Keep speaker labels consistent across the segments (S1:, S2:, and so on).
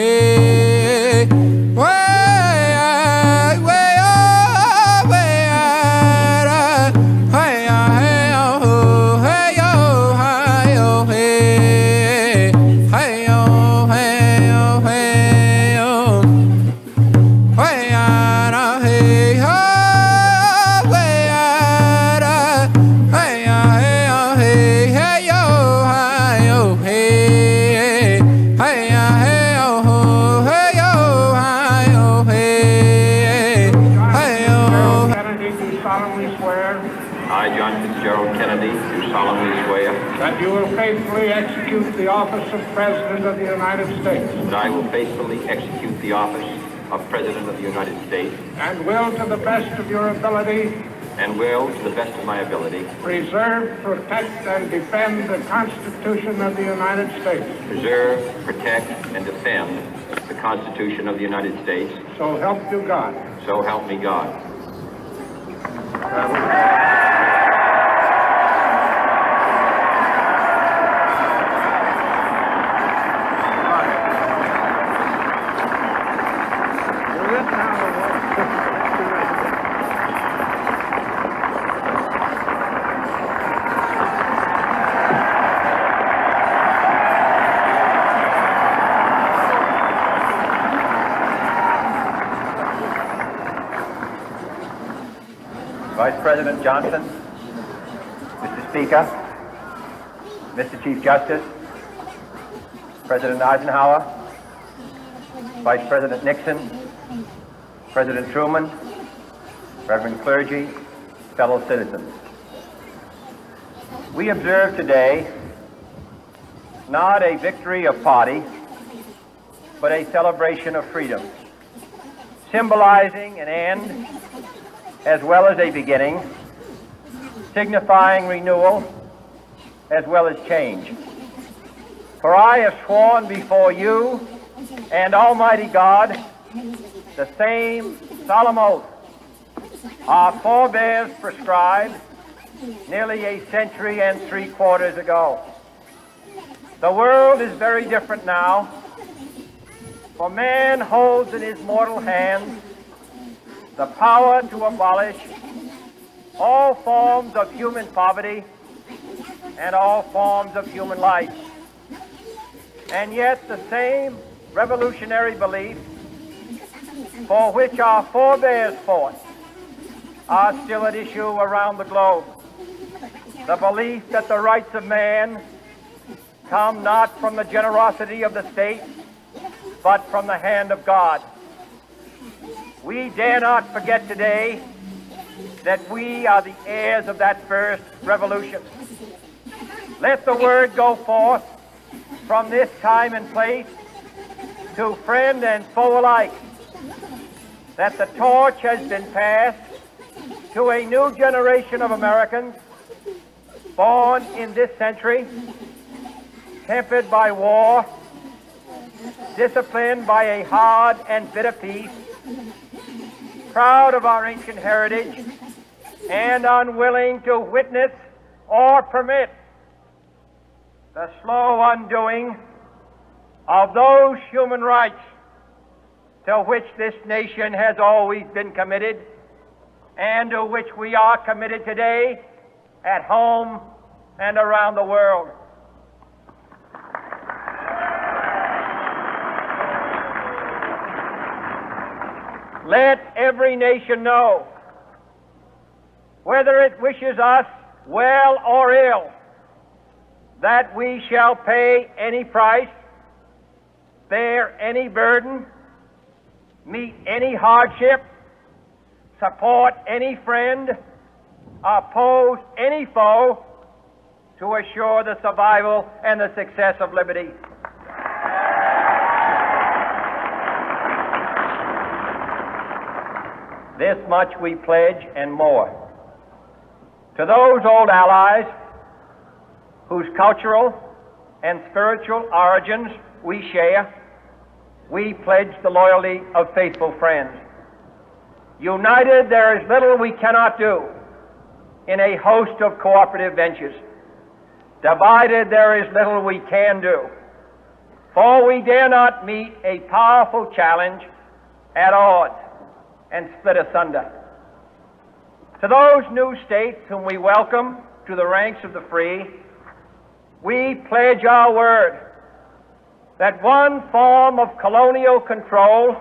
S1: hey, way, way, oh, way, hey, hey, oh, hey, oh, hey, oh, hey, hey, oh, hey, oh, hey, oh, way, hey, oh, way, hey, hey, oh, hey, hey, oh, hey, oh, hey, hey, hey, oh, hey, oh, hey, oh, hey, hey, oh.
S2: Kennedy, do solemnly swear
S3: I, John Fitzgerald Kennedy, do solemnly swear
S2: that you will faithfully execute the office of President of the United States
S3: that I will faithfully execute the office of President of the United States
S2: and will, to the best of your ability,
S3: and will, to the best of my ability,
S2: preserve, protect, and defend the Constitution of the United States.
S3: preserve, protect, and defend the Constitution of the United States.
S2: So help you God.
S3: So help me God.
S4: Vice President Johnson, Mr. Speaker, Mr. Chief Justice, President Eisenhower, Vice President Nixon, President Truman, Reverend clergy, fellow citizens. We observe today not a victory of party, but a celebration of freedom, symbolizing an end as well as a beginning, signifying renewal as well as change. For I have sworn before you and Almighty God the same solemn oath our forebears prescribed nearly a century and 3/4 ago. The world is very different now, for man holds in his mortal hands the power to abolish all forms of human poverty and all forms of human life. And yet the same revolutionary beliefs for which our forebears fought are still at issue around the globe. The belief that the rights of man come not from the generosity of the state, but from the hand of God. We dare not forget today that we are the heirs of that first revolution. Let the word go forth from this time and place to friend and foe alike that the torch has been passed to a new generation of Americans born in this century, tempered by war, disciplined by a hard and bitter peace, proud of our ancient heritage, and unwilling to witness or permit the slow undoing of those human rights to which this nation has always been committed and to which we are committed today at home and around the world. Let every nation know, whether it wishes us well or ill, that we shall pay any price, bear any burden, meet any hardship, support any friend, oppose any foe to assure the survival and the success of liberty. This much we pledge and more. To those old allies whose cultural and spiritual origins we share, we pledge the loyalty of faithful friends. United, there is little we cannot do in a host of cooperative ventures. Divided, there is little we can do. For we dare not meet a powerful challenge at odds and split asunder. To those new states whom we welcome to the ranks of the free, we pledge our word that one form of colonial control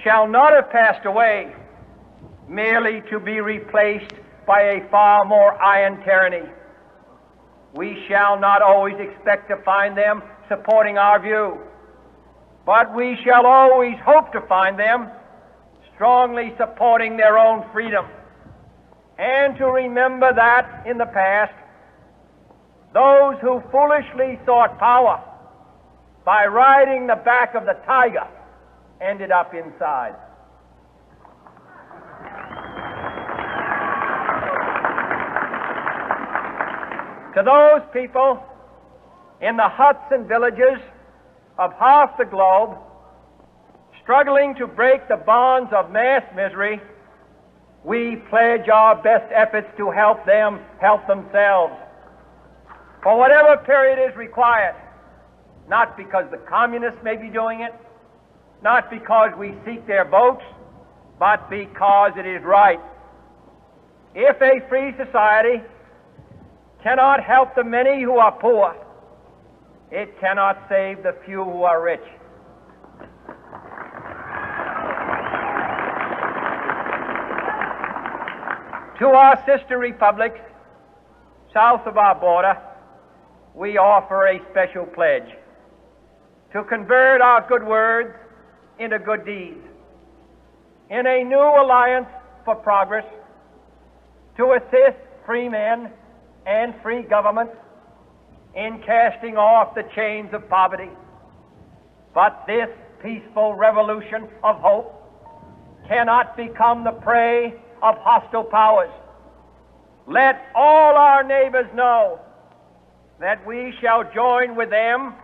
S4: shall not have passed away merely to be replaced by a far more iron tyranny. We shall not always expect to find them supporting our view, but we shall always hope to find them strongly supporting their own freedom, and to remember that in the past, those who foolishly sought power by riding the back of the tiger ended up inside. To those people in the huts and villages of half the globe struggling to break the bonds of mass misery, we pledge our best efforts to help them help themselves for whatever period is required, not because the communists may be doing it, not because we seek their votes, but because it is right. If a free society cannot help the many who are poor, it cannot save the few who are rich. To our sister republics south of our border, we offer a special pledge to convert our good words into good deeds, in a new alliance for progress, to assist free men and free governments in casting off the chains of poverty. But this peaceful revolution of hope cannot become the prey of hostile powers. Let all our neighbors know that we shall join with them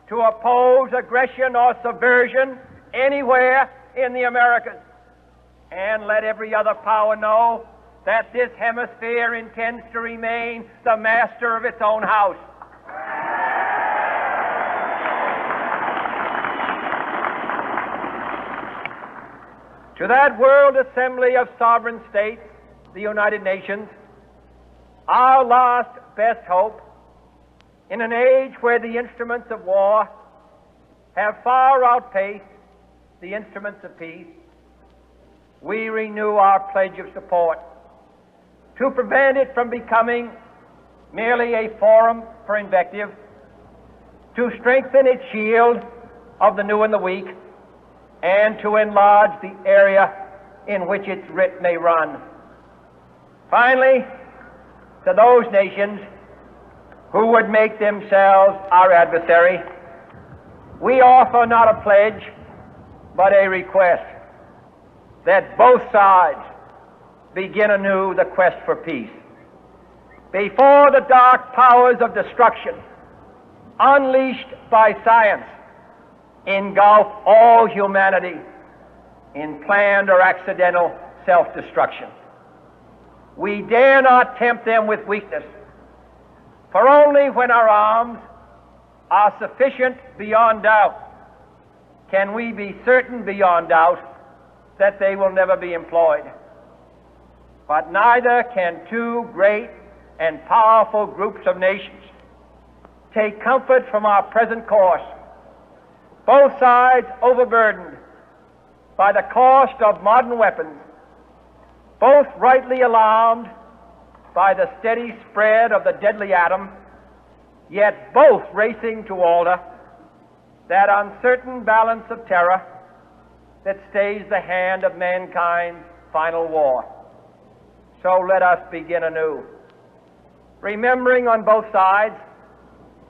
S4: to oppose aggression or subversion anywhere in the Americas. And let every other power know that this hemisphere intends to remain the master of its own house. To that World Assembly of Sovereign States, the United Nations, our last best hope, in an age where the instruments of war have far outpaced the instruments of peace, we renew our pledge of support to prevent it from becoming merely a forum for invective, to strengthen its shield of the new and the weak, and to enlarge the area in which its writ may run. Finally, to those nations who would make themselves our adversary, we offer not a pledge, but a request that both sides begin anew the quest for peace. Before the dark powers of destruction, unleashed by science, engulf all humanity in planned or accidental self-destruction, we dare not tempt them with weakness, for only when our arms are sufficient beyond doubt can we be certain beyond doubt that they will never be employed. But neither can two great and powerful groups of nations take comfort from our present course, both sides overburdened by the cost of modern weapons, both rightly alarmed by the steady spread of the deadly atom, yet both racing to alter that uncertain balance of terror that stays the hand of mankind's final war. So let us begin anew, remembering on both sides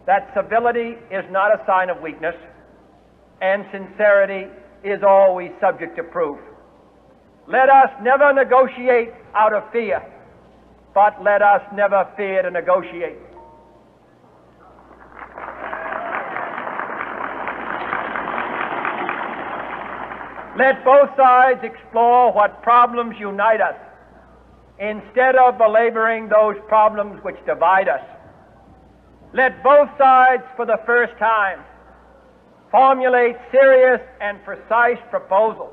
S4: that civility is not a sign of weakness, and sincerity is always subject to proof. Let us never negotiate out of fear, but let us never fear to negotiate. Let both sides explore what problems unite us, instead of belaboring those problems which divide us. Let both sides, for the first time, formulate serious and precise proposals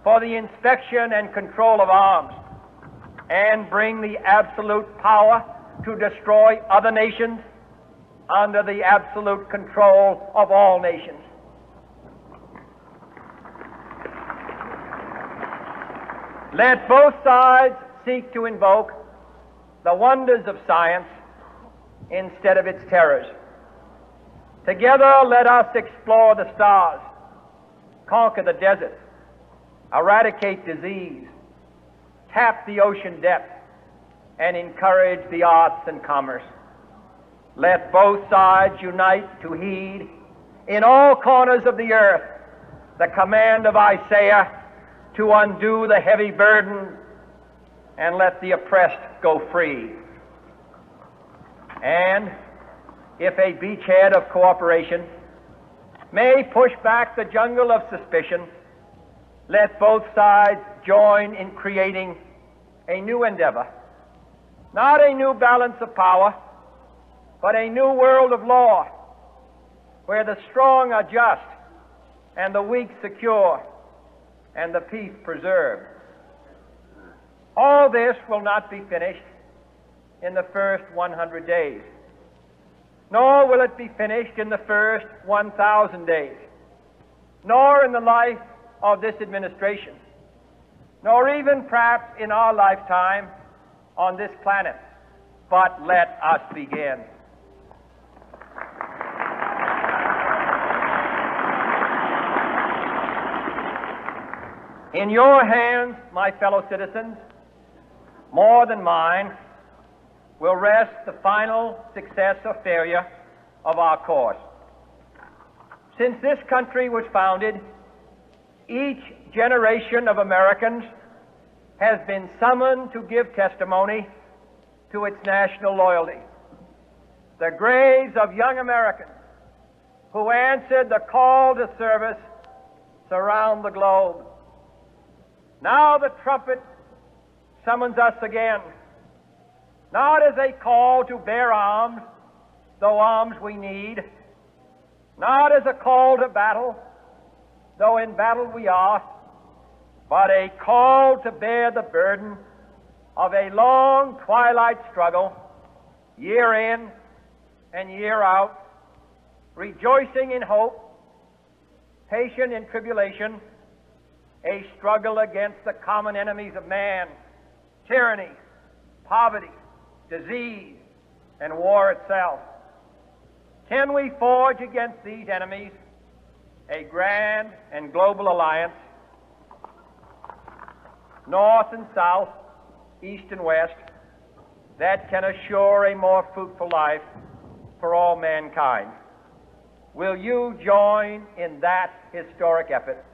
S4: for the inspection and control of arms, and bring the absolute power to destroy other nations under the absolute control of all nations. Let both sides seek to invoke the wonders of science instead of its terrors. Together, let us explore the stars, conquer the deserts, eradicate disease, tap the ocean depth, and encourage the arts and commerce. Let both sides unite to heed in all corners of the earth the command of Isaiah to undo the heavy burden and let the oppressed go free. And if a beachhead of cooperation may push back the jungle of suspicion, let both sides join in creating a new endeavor, not a new balance of power, but a new world of law, where the strong are just and the weak secure and the peace preserved. All this will not be finished in the first 100 days, nor will it be finished in the first 1,000 days, nor in the life of this administration, nor even perhaps in our lifetime on this planet. But let us begin. In your hands, my fellow citizens, more than mine, will rest the final success or failure of our course. Since this country was founded, each generation of Americans has been summoned to give testimony to its national loyalty. The graves of young Americans who answered the call to service surround the globe. Now the trumpet summons us again, not as a call to bear arms, though arms we need, not as a call to battle, though in battle we are, but a call to bear the burden of a long twilight struggle, year in and year out, rejoicing in hope, patient in tribulation, a struggle against the common enemies of man, tyranny, poverty, disease, and war itself. Can we forge against these enemies a grand and global alliance, north and south, east and west, that can assure a more fruitful life for all mankind? Will you join in that historic effort?